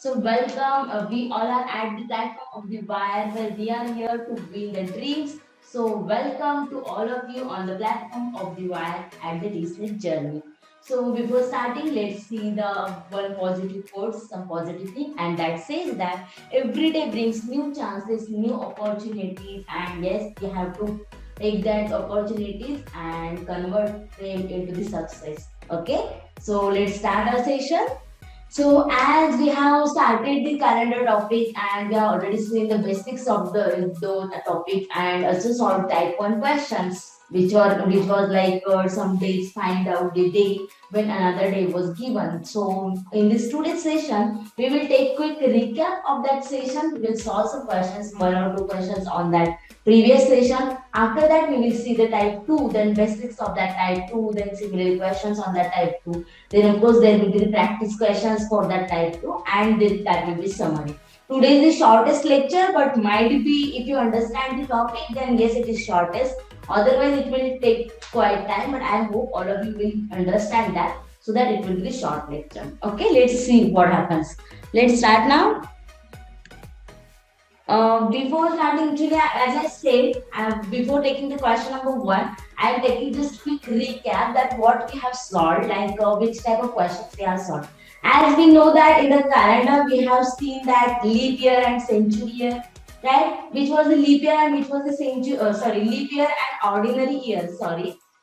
So welcome, we all are at the platform of the VAIR where we are here to win the dreams. So welcome to all of you on the platform of the VAIR at the TISSNET journey. So before starting, let's see the one positive quote, some positive thing, and that says that every day brings new chances, new opportunities, and yes, we have to take that opportunities and convert them into the success. Okay, so let's start our session. So as we have started the calendar topic and we have already seen the basics of the topic and also solved type 1 questions which was like some days find out the day when another day was given. So in this today's session we will take quick recap of that session. We will solve some questions, one or two questions on that previous session. After that we will see the type 2, then basics of that type 2, then similar questions on that type 2. Then of course there will be the practice questions for that type 2 and then that will be summary. Today is the shortest lecture but might be if you understand the topic then yes it is shortest. Otherwise it will take quite time but I hope all of you will understand that so that it will be the short lecture. Okay, let's see what happens. Let's start now. Before starting, actually, as I said, before taking the question number 1, I am taking just quick recap that what we have solved, like which type of questions we have solved. As we know that in the calendar, we have seen that leap year and century year, right? Which was the leap year and which was the century, leap year and ordinary year,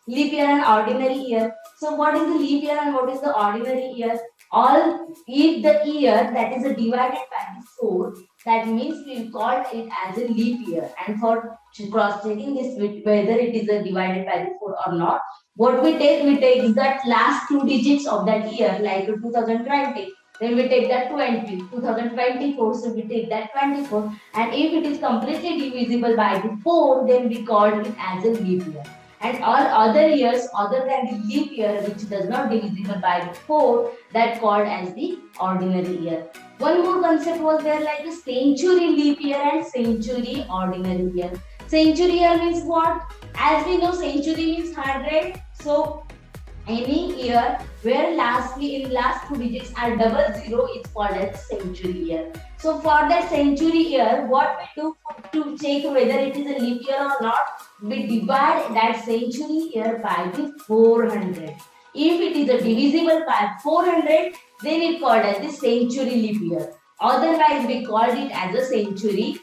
leap year and ordinary year. So what is the leap year and what is the ordinary year? All, if the year that is divided by the 4, that means we call it as a leap year. And for cross-checking this whether it is divided by the 4 or not, what we take that last 2 digits of that year, like 2020. Then we take that 20, 2024, so we take that 24. And if it is completely divisible by the 4, then we call it as a leap year. And all other years other than the leap year which does not divisible by the 4, that called as the ordinary year. One more concept was there like a century leap year and century ordinary year. Century year means what? As we know century means 100. So any year where lastly in last 2 digits are double zero is called as century year. So for that century year, what we do to check whether it is a leap year or not, we divide that century year by the 400. If it is divisible by 400, then it called as the century leap year. Otherwise, we called it as a century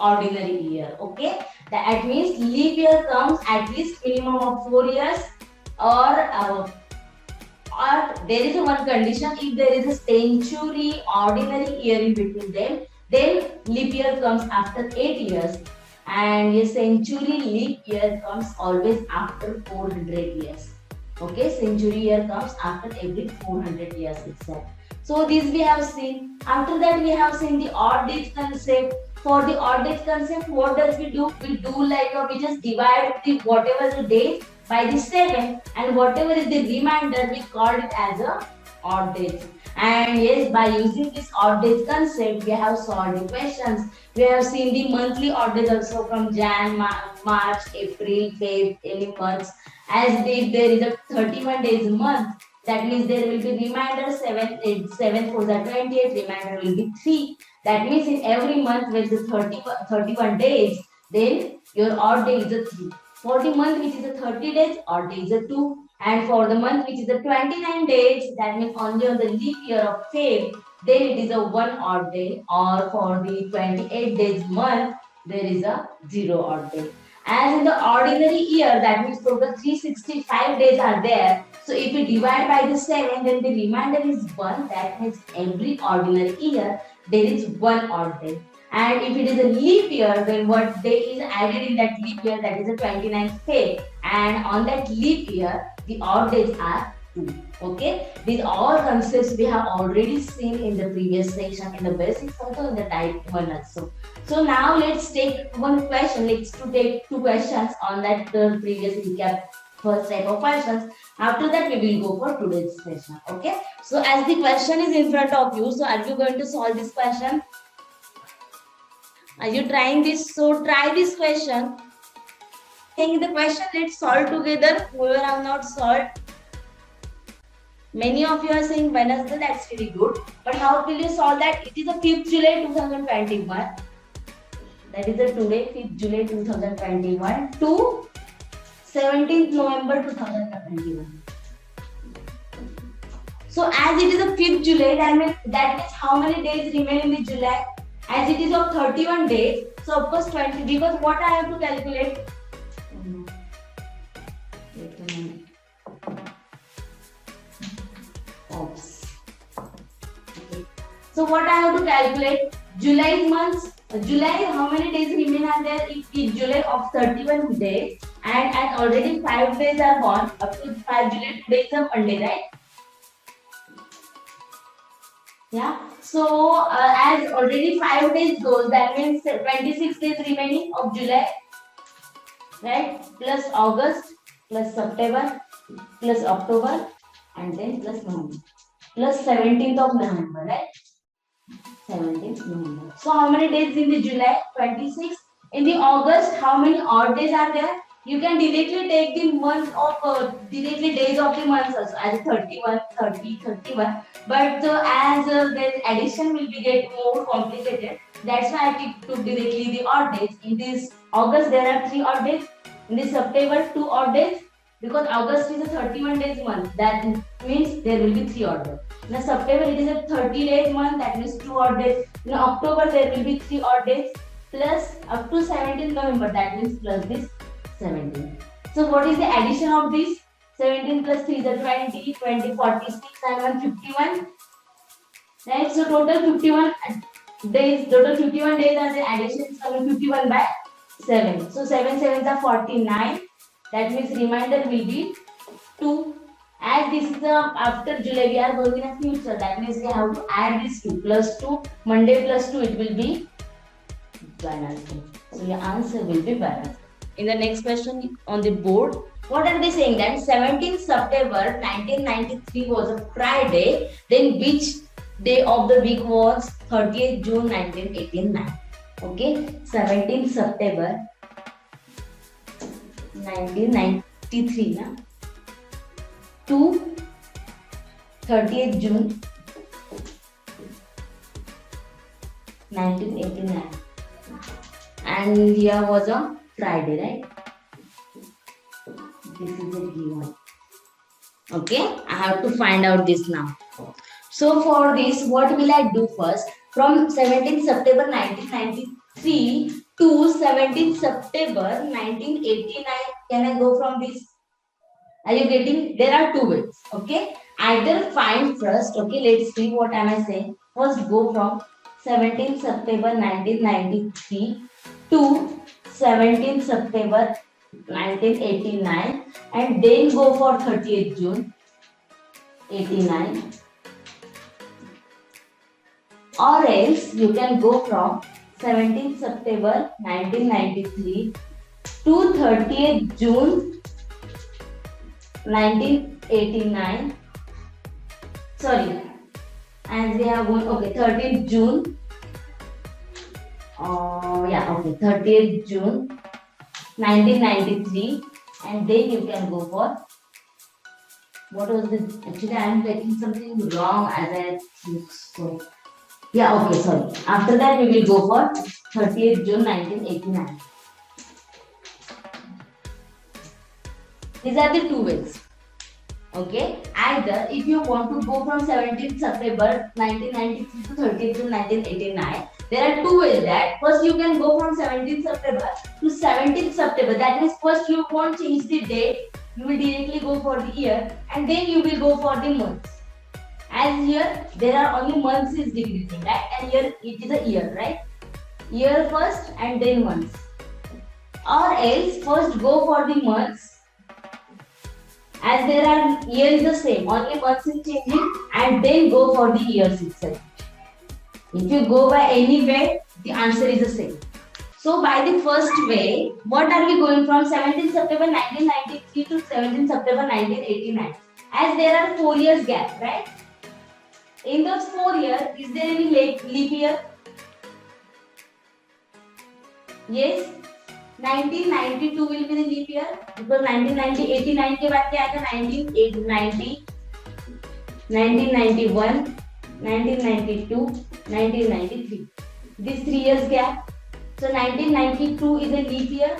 ordinary year. Okay, that means leap year comes at least minimum of 4 years, or there is a one condition, if there is a century ordinary year in between them, then leap year comes after 8 years, and a century leap year comes always after 400 years. Okay, century year comes after every 400 years itself. So this we have seen. After that we have seen the odd days concept. For the odd days concept, what does we do? We do like we just divide the whatever the days by the 7, and whatever is the remainder we call it as a odd days. And yes, by using this odd days concept, we have solved the questions. We have seen the monthly odd days also from Jan, March, April, Feb, any months. As if there is a 31 days month, that means there will be remainder 7 for the 28, remainder will be 3. That means in every month with the 31 days, then your odd day is a 3. For the month which is a 30 days, odd day is a 2. And for the month which is a 29 days, that means only on the leap year of Feb, then it is a 1 odd day. Or for the 28 days month, there is a 0 odd day. As in the ordinary year, that means total 365 days are there. So if we divide by the 7, then the remainder is 1. That means every ordinary year, there is 1 odd day. And if it is a leap year, then what day is added in that leap year? That is a 29th Feb. And on that leap year, the odd days are 2. Okay, these all concepts we have already seen in the previous section, in the basics also, in the type 1 also. So now let's take one question. Let's take two questions on that previous recap, first type of questions. After that we will go for today's session. Okay, so as the question is in front of you, so are you going to solve this question? Are you trying this? So try this question. Saying the question, let's solve together. Whoever have not solved, many of you are saying Wednesday, that's really good. But how will you solve that? It is the 5th July 2021. That is the today, 5th July 2021 to 17th November 2021. So as it is the 5th July, that means how many days remain in the July? As it is of 31 days, so of course 20, because what I have to calculate? Wait a minute. Oops. Okay. So what I have to calculate? July months. July, how many days remain are there? If July of 31 days and already 5 days are gone, up to 5 July, today is a Monday, right? Yeah. So as already 5 days goes, that means 26 days remaining of July, right? Plus August, plus September, plus October, and then plus November. Plus 17th of November, right? 17th November. So how many days in the July? 26. In the August, how many odd days are there? You can directly take the month of directly days of the months also as 31, 30, 31. But as the addition will be get more complicated, that's why I took directly the odd days. In this August, there are 3 odd days. In this September, 2 odd days. Because August is a 31 days month, that means there will be 3 odd days. In September, it is a 30 days month, that means 2 odd days. In October, there will be 3 odd days, plus up to 17th November, that means plus this 17. So what is the addition of this? 17 plus 3 is a 20, 20, 46 and 1, 51. Right, so total 51 days, are the addition is coming 51 by 7. So 7 sevens are 49. That means remainder will be 2. As this is after July, we are going in a future. That means we have to add this 2 plus 2. Monday plus 2, it will be Wednesday. So your answer will be Wednesday. In the next question on the board, what are they saying? That 17th September 1993 was a Friday. Then which day of the week was 30th June 1989? Okay, 17th September 1993 na? To 30th June 1989, and here was a Friday, right? This is a given. Okay, I have to find out this now. So for this, what will I do first? From 17th September 1993 to 17th September 1989, can I go from this? Are you getting? There are 2 ways. Okay, either find first. Okay, let's see what am I saying. First, go from 17th September 1993 to 17th September 1989, and then go for 30th June 89. Or else you can go from 17th September 1993 to 30th June 1989. Sorry, as we have one, okay, 30th June. 30th June 1993, and then you can go for what was this? Actually, I am taking something wrong as I think so. Yeah, okay, sorry. After that, we will go for 30th June 1989. These are the 2 ways. Okay, either if you want to go from 17th September 1993 to 30th June 1989, there are 2 ways. That first you can go from 17th September to 17th September. That means first you won't change the date, you will directly go for the year, and then you will go for the months. As here there are only months is decreasing, right? And here it is a year, right? Year first and then months. Or else first go for the months As there are years the same, only months is changing, and then go for the years itself. If you go by any way, the answer is the same. So by the first way, what are we going from 17 September 1993 to 17 September 1989? As there are 4 years gap, right? In those 4 years, is there any leap year? Yes. 1992 will be the leap year because 1989 के बाद क्या आएगा 1990, 1991, 1992, 1993. These 3 years gap. So 1992 is a leap year.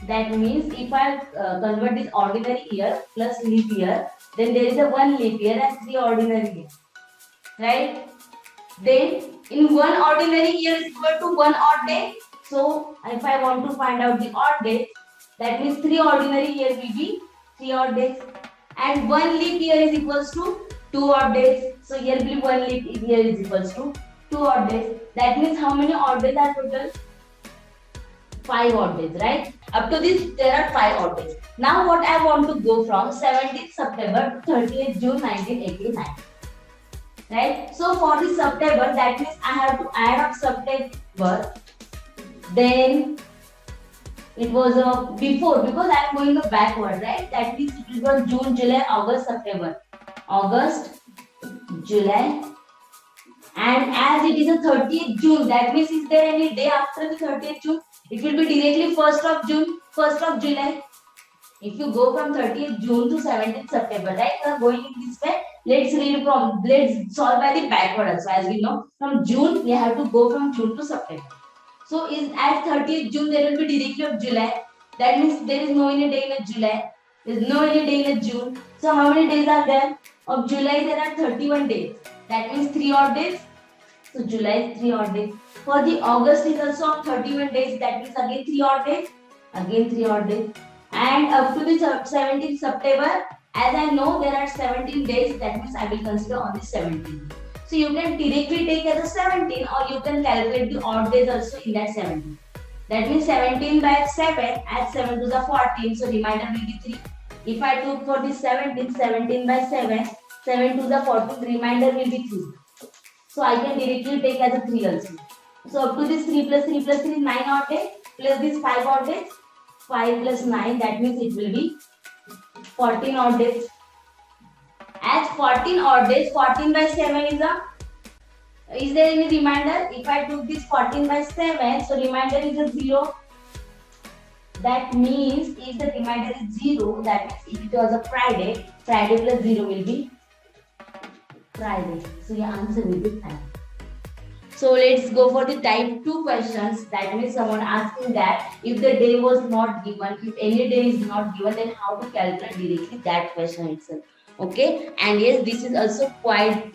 That means if I convert this ordinary year plus leap year, then there is a 1 leap year and 3 ordinary years. Right? Then in 1 ordinary year is equal to 1 odd day. So if I want to find out the odd days, that means 3 ordinary years will be 3 odd days. And 1 leap year is equals to 2 odd days. So here will be 1 leap year is equals to 2 odd days. That means how many odd days are total? 5 odd days, right? Up to this, there are 5 odd days. Now what I want to go from 17th September to 30th June 1989. Right? So for the September, that means I have to add up September. Then it was before, because I am going backward, right? That means it was June, July, August, September. August, July, and as it is a 30th June, that means is there any day after the 30th June? It will be directly 1st of June, 1st of July. If you go from 30th June to 17th September, right? You are going in this way. Let's solve by the backward also. As we know, from June, we have to go from June to September. So is at 30th June, there will be directly of July. That means there is no any day in a July. There is no any day in a June. So how many days are there? Of July, there are 31 days. That means 3 odd days. So July is 3 odd days. For the August is also of 31 days. That means again 3 odd days. Again 3 odd days. And up to the 17th September, as I know there are 17 days, that means I will consider only 17. So you can directly take as a 17 or you can calculate the odd days also in that 17. That means 17 by 7, add 7 to the 14, so remainder will be 3. If I took for the 17, 17 by 7, 7 to the 14, remainder will be 3. So I can directly take as a 3 also. So up to this 3 plus 3 plus 3 is 9 odd days, plus this 5 odd days, 5 plus 9, that means it will be 14 odd days. As 14 odd days, 14 by 7 is there any remainder? If I took this 14 by 7, so remainder is a 0. That means if the remainder is 0, that means if it was a Friday, Friday plus 0 will be Friday. So your answer will be Friday. So let's go for the type 2 questions. That means someone asking that if the day was not given, if any day is not given, then how to calculate directly that question itself. Okay, and yes, this is also quite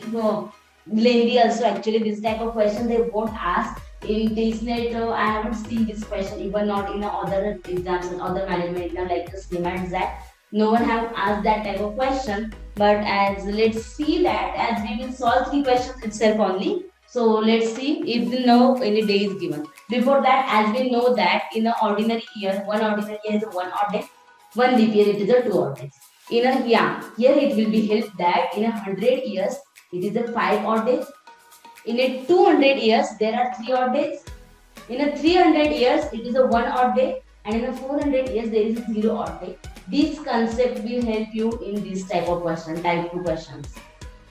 lengthy also. Actually, this type of question they won't ask in TISSNET. I haven't seen this question, even not in other exams and other management exam like the TISSMAT that no one have asked that type of question. But as let's see that as we will solve 3 questions itself only. So let's see if we know any day is given. Before that, as we know that in an ordinary year, 1 ordinary year is a 1 odd day, 1 leap year it is a 2 odd days. Here it will be helped that in 100 years it is a 5 odd days. In a 200 years there are 3 odd days. In a 300 years it is a 1 odd day, and in a 400 years there is a 0 odd day. This concept will help you in this type of question, type 2 questions.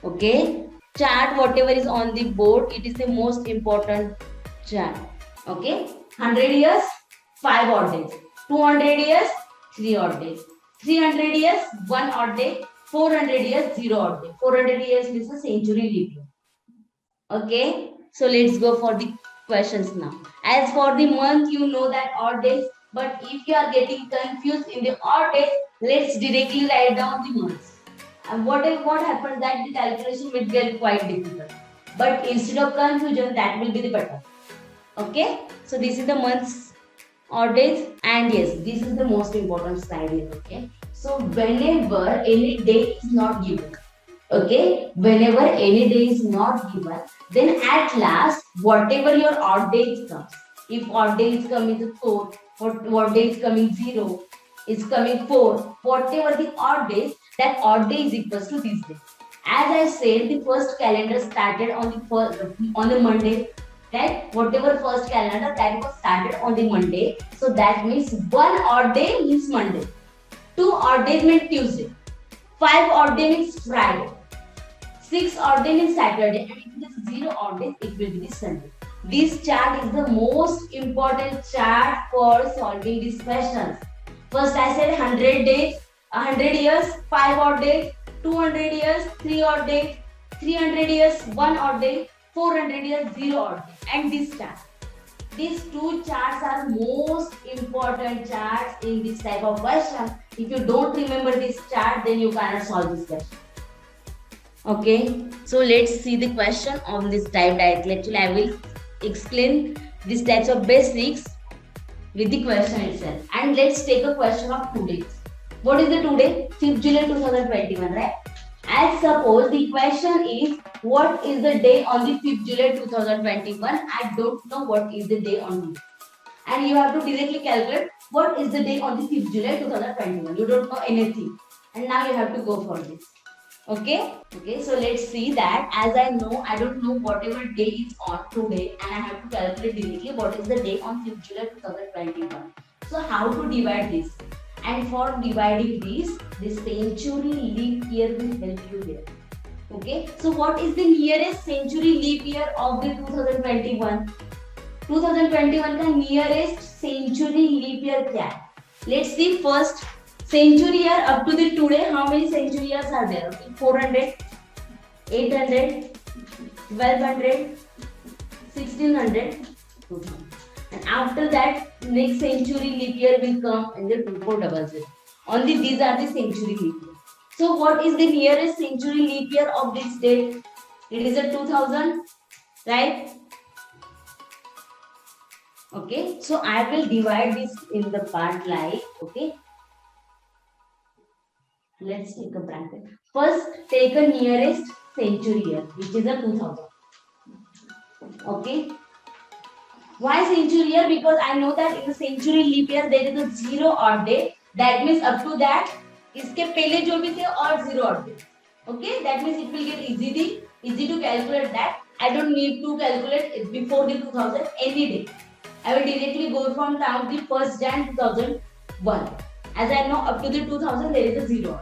Okay, chart whatever is on the board, it is the most important chart. Okay, 100 years 5 odd days, 200 years 3 odd days, 300 years 1 odd day, 400 years 0 odd day. 400 years means a century leap year. Okay, so let's go for the questions now. As for the month, you know that odd days, but if you are getting confused in the odd days, let's directly write down the months. And what happens that the calculation will get quite difficult. But instead of confusion, that will be the better. Okay, so this is the months, odd days, and yes, this is the most important slide here. Okay, so whenever any day is not given, okay, whenever any day is not given, then at last whatever your odd days comes, if odd day is coming to 4, what day is coming 0, is coming 4, whatever the odd days, that odd day is equals to this day. As I said, the first calendar started on the Monday. Right? Whatever first calendar that was started on the Monday. So that means one odd day means Monday. 2 odd days means Tuesday. 5 odd day means Friday. 6 odd day means Saturday. And if it is 0 odd day, it will be the Sunday. This chart is the most important chart for solving these questions. First I said 100 days, 100 years, 5 odd days, 200 years, 3 odd days, 300 years, 1 odd day, 400 years, 0 odd day, and this chart. These two charts are most important charts in this type of question. If you don't remember this chart, then you cannot solve this question. Okay, so let's see the question on this type directly. Actually, I will explain these types of basics with the question itself. And let's take a question of today. What is the today? 5th July 2021, right? As suppose the question is, what is the day on the 5th July 2021? I don't know what is the day on the. And you have to directly calculate what is the day on the 5th July 2021. You don't know anything. And now you have to go for this. Okay, so let's see that. As I know, I don't know whatever day is on today, and I have to calculate directly what is the day on 5th July 2021. So how to divide this? And for dividing this century leap year will help you here. Okay, so what is the nearest century leap year of the 2021? 2021 का nearest century leap year क्या है? Let's see first. Century year up to the today, how many century years are there? Okay, 400, 800, 1200, 1600, 2000. And after that, next century leap year will come in the 2400. Only these are the century leap year. So what is the nearest century leap year of this date? It is a 2000, right? Okay, so I will divide this in the part like, okay. Let's take a bracket. First, take a nearest century year, which is a 2000. Okay. Why century year? Because I know that in the century leap year there is a 0 odd day. That means up to that, इसके पहले जो भी थे और 0 odd day. Okay. That means it will get easy to calculate that. I don't need to calculate it before the 2000 any day. I will directly go from down the 1st Jan 2001. As I know, up to the 2000 there is a 0.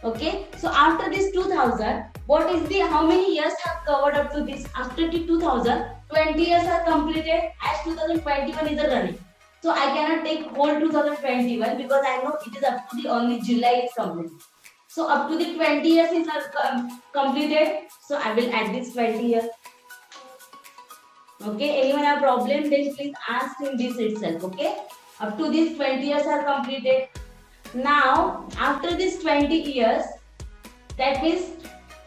Okay, so after this 2000, what is the how many years have covered up to this? After the 2000, 20 years are completed as 2021 is a running. So I cannot take whole 2021 because I know it is up to the only July is completed. So up to the 20 years is completed. So I will add this 20 years. Okay, anyone have problem? Then please ask in this itself. Okay. Up to this 20 years are completed. Now, after this 20 years, that means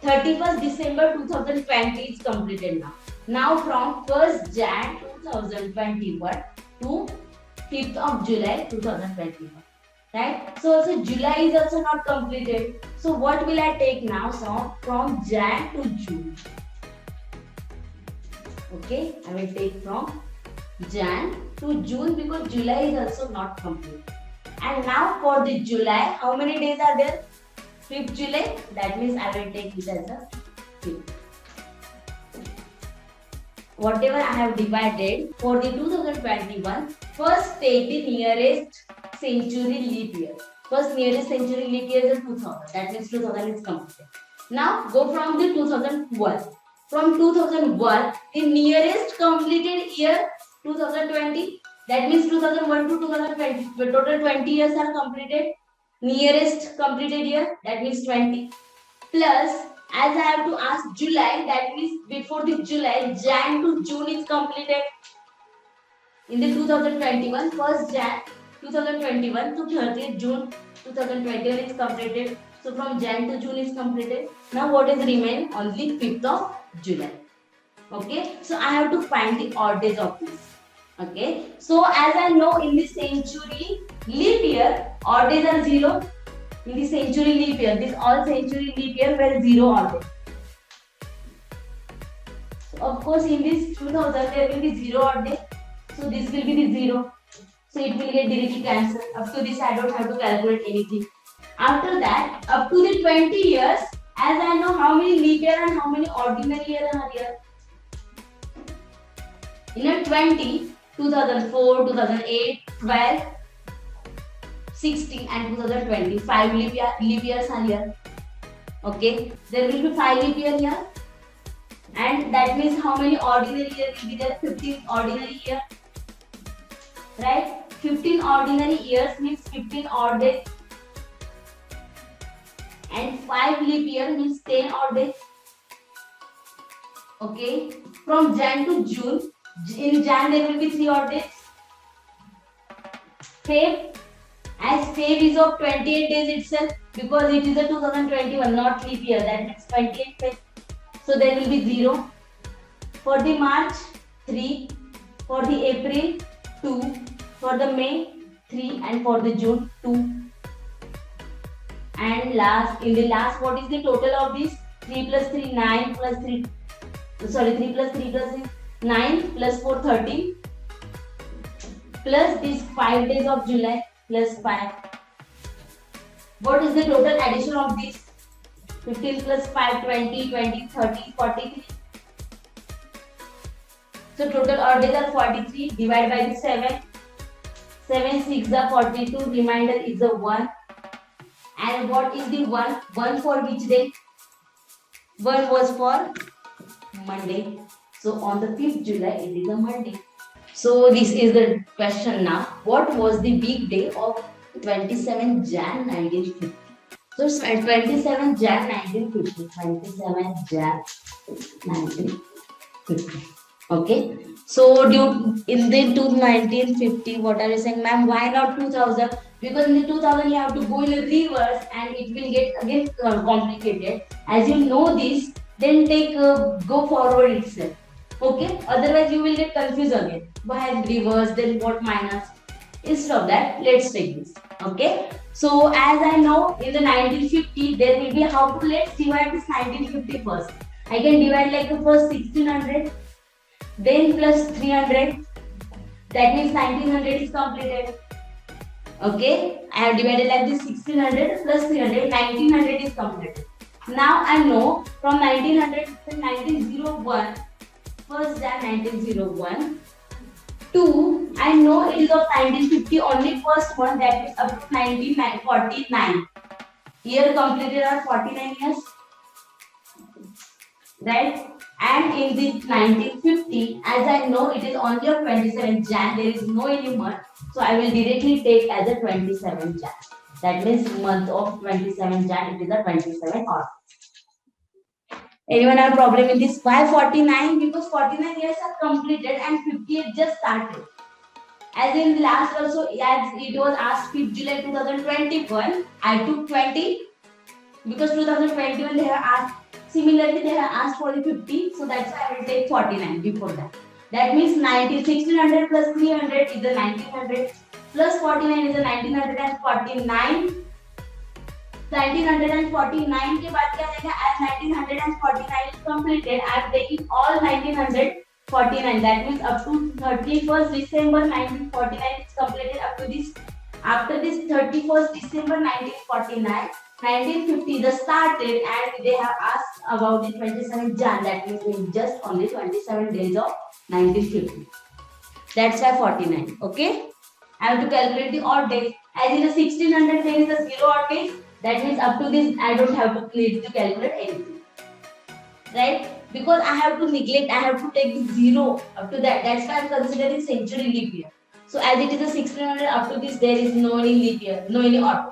31st December 2020 is completed now. Now from 1st Jan 2021 to 5th of July 2021. Right? So also July is also not completed. So what will I take now? So from Jan to June. Okay, I will take from Jan to June because July is also not complete. And now for the July, how many days are there? 5th July, that means I will take it as a 5th. Whatever I have divided for the 2021, first take the nearest century leap year. First nearest century leap year is 2000, that means 2000 is completed. Now go from the 2001. From 2001, the nearest completed year 2020, that means 2001 to 2020. The total 20 years are completed. Nearest completed year, that means 20. Plus, as I have to ask July, that means before the July, Jan to June is completed. In the 2021, 1st Jan 2021 to 30th June 2021 is completed. So from Jan to June is completed. Now what is remain? Only 5th of July. Okay. So I have to find the odd days of this. Okay. So as I know in the century leap year, odd days are 0. In the century leap year, this all century leap year were 0 odd days. So of course in this 2000 there will be 0 odd days. So this will be the 0. So it will get directly cancelled. Up to this I don't have to calculate anything. After that, up to the 20 years, as I know how many leap year and how many ordinary year are here. In a 20, 2004, 2008, 12, 16 and 2020, 5 leap years are here. Okay, there will be 5 leap year here. And that means how many ordinary year will be there? 15 ordinary year. Right? 15 ordinary years means 15 odd days. And 5 leap year means 10 odd days. Okay. From Jan to June, in Jan there will be 3 odd days. Feb, as Feb is of 28 days itself, because it is a 2021, not leap year, that means 28 Feb. So there will be 0. For the March, 3. For the April, 2. For the May, 3. And for the June, 2. And last, in the last, what is the total of this? 3 plus 3, 9 plus 3. Sorry, 3 plus 3 plus 9 plus 4, 13. Plus these 5 days of July plus 5. What is the total addition of this? 15 plus 5, 20, 20, 30, 43. So total odd days are 43. Divide by the 7. 7 6 are 42. Remainder is a 1. And what is the 1? 1 for which day? 1 was for Monday. So on the 5th July, it is a Monday. So this is the question now. What was the big day of 27 Jan 1950? So 27 Jan 1950. 27 Jan 1950. Okay. So in the 1950, what are you saying, ma'am? Why not 2000? Because in the 2000 you have to go in a reverse and it will get again complicated. As you know this, then take go forward itself. Okay. Otherwise you will get confused again. Why reverse? Then what minus? Instead of that, let's take this. Okay. So as I know, in the 1950 there will be how to let's divide this 1950 first. I can divide like first 1600. Then plus 300, that means 1900 is completed. Okay, I have divided like this 1600 plus 300, 1900 is completed. Now I know from 1900 to 1901, first Jan 1901, to I know it is of 1950 only first one, that is up to 1949. Year completed are 49 years, right? And in the 1950, as I know it is only of 27 Jan, there is no any month. So I will directly take as a 27 Jan. That means month of 27 Jan, it is a 27 or. Anyone have a problem in this? Why 49? Because 49 years are completed and 58 just started. As in last also, as it was asked 5th July 2021, I took 20 because 2021 they have asked. Similarly, they have asked for the 50, so that's why I will take 49 before that. That means 1600 plus 300 is the 1900 plus 49 is the 1949. 1949 के बाद क्या रहेगा? As 1949 is completed, I am taking all 1949. That means up to 31st December 1949 is completed up to this. After this 31st December 1949. 1950 the started and they have asked about the 27 Jan, that means in just only 27 days of 1950. That's why 49. Okay. I have to calculate the odd days. As in the 1600 there is a 0 odd days. That means up to this I don't have to need to calculate anything. Right? Because I have to neglect, I have to take the 0 up to that. That's why I am considering century leap year. So as it is a 1600 up to this there is no any leap year, no any odd days.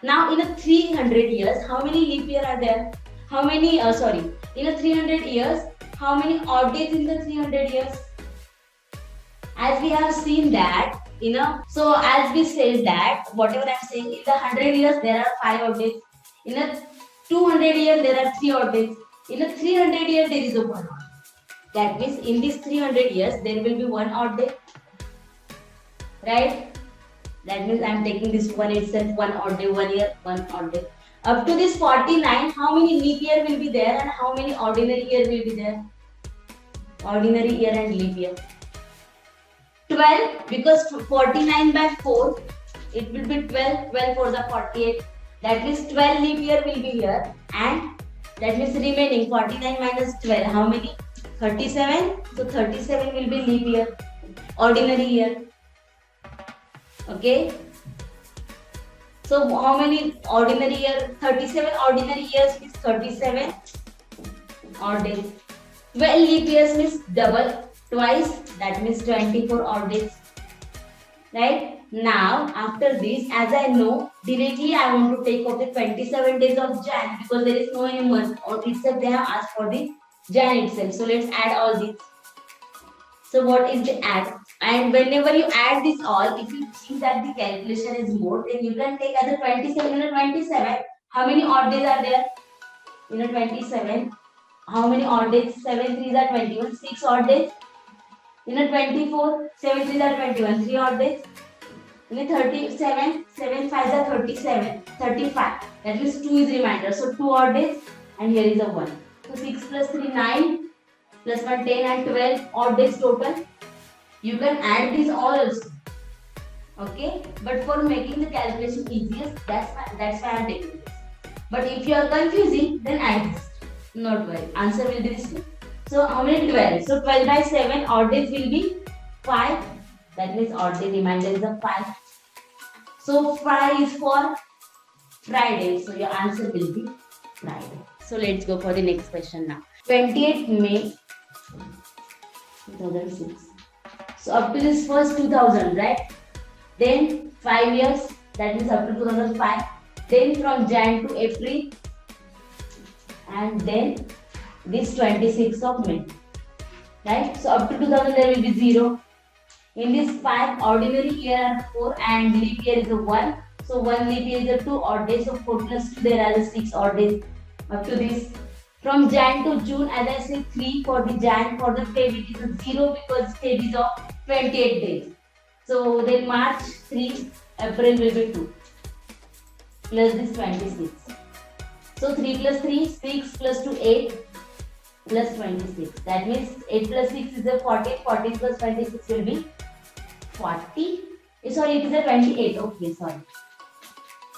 Now in a 300 years, how many leap year are there? How many, in a 300 years, how many odd days in the 300 years? As we have seen that, so as we said that, whatever I am saying, in the 100 years, there are 5 odd days. In a 200 years, there are 3 odd days. In a 300 years, there is a 1 odd day. That means in these 300 years, there will be 1 odd day. Right? That means I am taking this one itself, 1 odd day, 1 year, 1 odd day. Up to this 49, how many leap year will be there and how many ordinary year will be there? Ordinary year and leap year. 12, because 49 by 4, it will be 12, 12 for the 48. That means 12 leap year will be here, and that means remaining 49 minus 12. How many? 37. So 37 will be leap year, ordinary year. Okay. So how many ordinary year? 37 ordinary years means 37 odd days. 12 leap years means double, twice, that means 24 odd days. Right? Now, after this, as I know, directly I want to take off the 27 days of Jan because there is no any month, or except they have asked for the Jan itself. So let's add all these. So what is the add? And whenever you add this all, if you think that the calculation is more, then you can take as a 27 and 27. How many odd days are there? In a 27. How many odd days? 7 3s are 21. 6 odd days. In a 24, 7 3s are 21. 3 odd days. In a 37, 7 5s are 37. 35. That means 2 is remainder. So 2 odd days, and here is a 1. So 6 plus 3, 9. Plus 1, 10 and 12 odd days total. You can add these all also. Okay. But for making the calculation easiest, that's why I am taking this. But if you are confusing, then add this. Not worry. Answer will be the same. So how many? 12. So 12 by 7 odd days will be 5. That means odd day remainder is a 5. So 5 is for Friday. So your answer will be Friday. So let's go for the next question now. 28th May 2006. So up to this first 2000, right? Then 5 years. That means up to 2005. Then from Jan to April, and then this 26th of May, right? So up to 2000 there will be 0. In this 5 ordinary year are 4 and leap year is a 1. So 1 leap year is a 2 odd days. So 4 plus 2 there are the 6 odd days up to this. From Jan to June, as I said, 3 for the Jan. For the Feb it is a 0 because Feb is of 28 days. So then March 3, April will be 2. Plus this 26. So 3 plus 3, 6 plus 2, 8 plus 26. That means 8 plus 6 is a 40. 40 plus 26 will be 40. Sorry, it is a 28. Okay, sorry.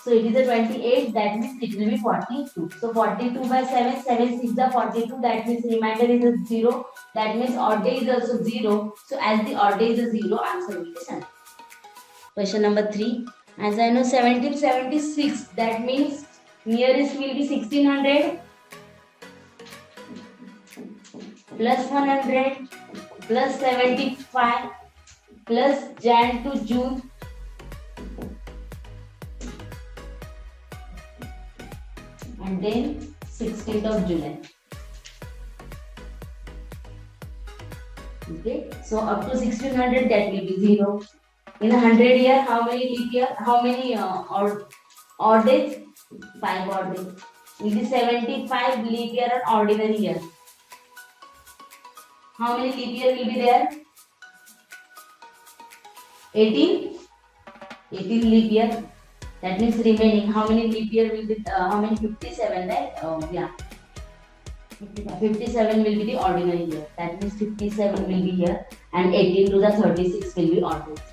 So it is a 28. That means it will be 42. So 42 by 7, 7 6 is 42. That means remainder is a 0. That means odd day is also 0. So as the odd day is a 0, answer will be 7. Question number 3. As I know 1776, that means nearest will be 1600 plus 100 plus 75 plus Jan to June and then 16th of July. Okay, so up to 1600 that will be 0. In a 100 year, how many leap year? How many odd days? 5 odd days. In the 75 leap year or ordinary year, how many leap year will be there? 18. 18 leap year. That means remaining. How many leap year will be? How many? 57, right? Yeah. 57 will be the ordinary year. That means 57 will be here, and 18 to the 36 will be odd days.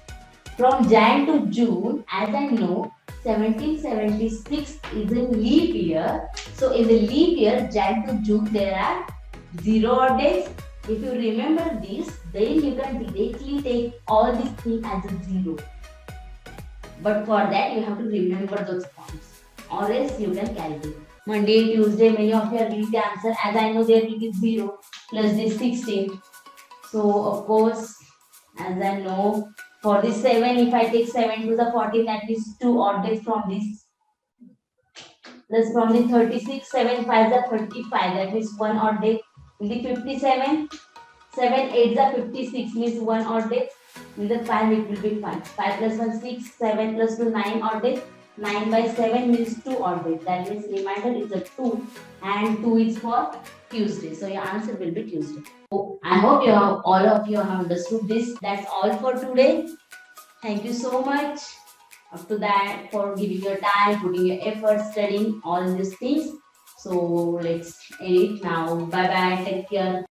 From Jan to June, as I know, 1776 is a leap year. So in the leap year, Jan to June, there are 0 odd days. If you remember this, then you can directly take all these things as a 0. But for that, you have to remember those points, or else you can calculate. Monday, Tuesday, many of you are giving the answer. As I know, there will be 0 plus this 16. So of course, as I know, for this 7, if I take 7 to the 14, that is 2 odd days from this. Plus from the 36, 7 5 is 35, that means 1 odd day. In the 57, 7 8 is 56, means 1 odd day. In the 5, it will be 5. 5 plus 1, 6, 7 plus 2, 9 odd days. 9 by 7 means 2 odd days. That means remainder is a 2, and 2 is for Tuesday. So your answer will be Tuesday. So I hope all of you have understood this. That's all for today. Thank you so much up to that for giving your time, putting your effort, studying all these things. So let's end it now. Bye bye. Take care.